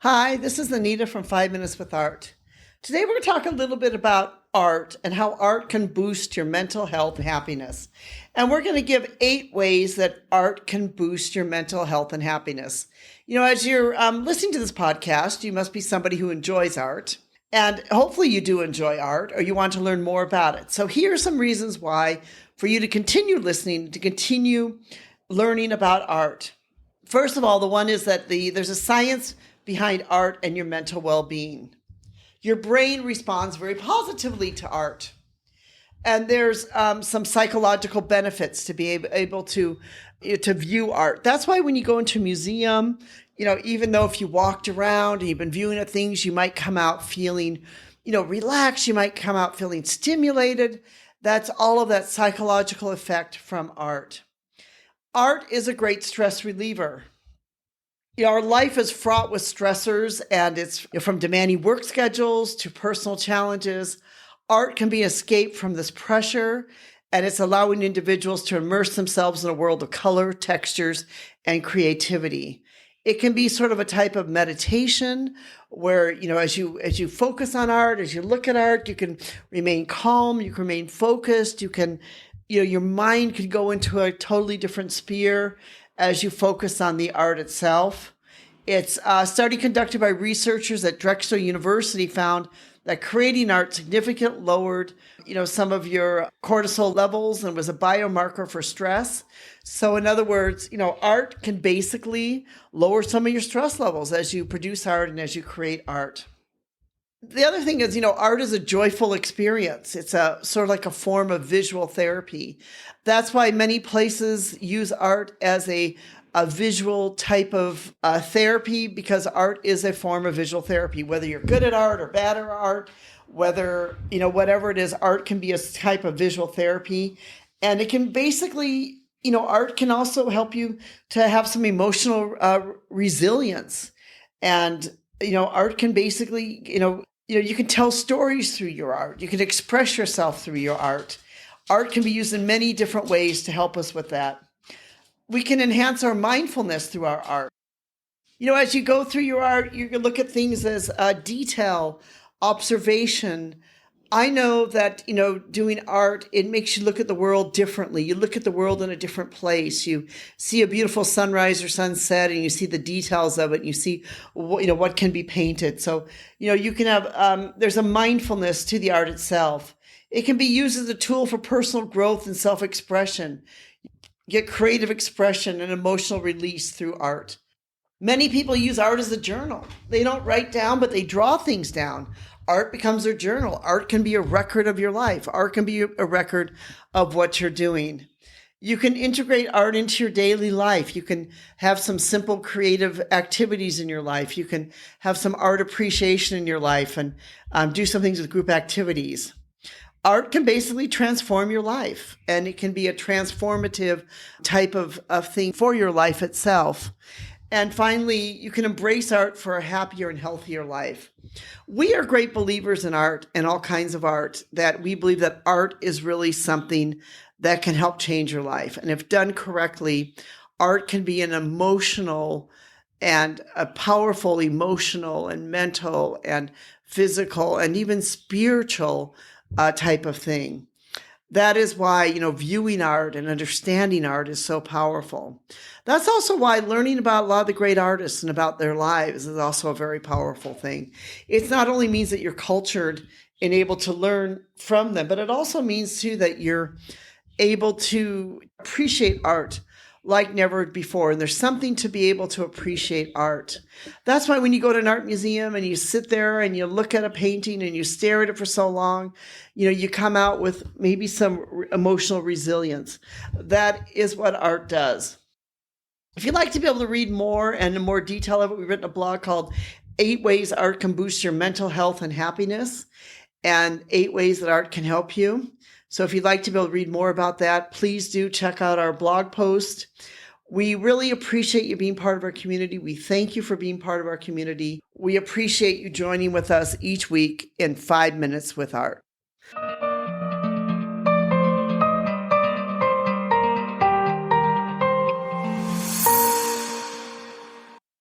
Hi, this is Anita from 5 Minutes with Art. Today we're going to talk a little bit about art and how art can boost your mental health and happiness. And we're going to give 8 ways that art can boost your mental health and happiness. As you're listening to this podcast, you must be somebody who enjoys art. And hopefully you do enjoy art or you want to learn more about it. So here are some reasons why for you to continue listening, to continue learning about art. First of all, the one is that there's a science behind art and your mental well-being. Your brain responds very positively to art. And there's some psychological benefits to be able to view art. That's why when you go into a museum, even though if you walked around and you've been viewing at things, you might come out feeling, relaxed. You might come out feeling stimulated. That's all of that psychological effect from art. Art is a great stress reliever. Our life is fraught with stressors, and it's from demanding work schedules to personal challenges. Art can be an escape from this pressure, and it's allowing individuals to immerse themselves in a world of color, textures, and creativity. It can be sort of a type of meditation where, as you focus on art, as you look at art, you can remain calm, you can remain focused, you can, your mind could go into a totally different sphere as you focus on the art itself. It's a study conducted by researchers at Drexel University found that creating art significantly lowered, some of your cortisol levels and was a biomarker for stress. So in other words, art can basically lower some of your stress levels as you produce art and as you create art. The other thing is, art is a joyful experience. It's a sort of like a form of visual therapy. That's why many places use art as a visual type of therapy, because art is a form of visual therapy. Whether you're good at art or bad at art, whether, whatever it is, art can be a type of visual therapy. And it can basically, art can also help you to have some emotional resilience. And, art can basically, you can tell stories through your art. You can express yourself through your art. Art can be used in many different ways to help us with that. We can enhance our mindfulness through our art. As you go through your art, you can look at things as detail, observation. I know that, doing art, it makes you look at the world differently. You look at the world in a different place. You see a beautiful sunrise or sunset and you see the details of it. And you see, what can be painted. So, you can have, there's a mindfulness to the art itself. It can be used as a tool for personal growth and self-expression. Get creative expression and emotional release through art. Many people use art as a journal. They don't write down, but they draw things down. Art becomes their journal. Art can be a record of your life. Art can be a record of what you're doing. You can integrate art into your daily life. You can have some simple creative activities in your life. You can have some art appreciation in your life and do some things with group activities. Art can basically transform your life, and it can be a transformative type of thing for your life itself. And finally, you can embrace art for a happier and healthier life. We are great believers in art and all kinds of art, that we believe that art is really something that can help change your life. And if done correctly, art can be an emotional and a powerful emotional and mental and physical and even spiritual type of thing. That is why, viewing art and understanding art is so powerful. That's also why learning about a lot of the great artists and about their lives is also a very powerful thing. It not only means that you're cultured and able to learn from them, but it also means too that you're able to appreciate art like never before. And there's something to be able to appreciate art. That's why when you go to an art museum and you sit there and you look at a painting and you stare at it for so long, you come out with maybe some emotional resilience. That is what art does. If you'd like to be able to read more and in more detail of it, we've written a blog called 8 Ways Art Can Boost Your Mental Health and Happiness, and 8 Ways That Art Can Help You. So if you'd like to be able to read more about that, please do check out our blog post. We really appreciate you being part of our community. We thank you for being part of our community. We appreciate you joining with us each week in 5 Minutes with Art.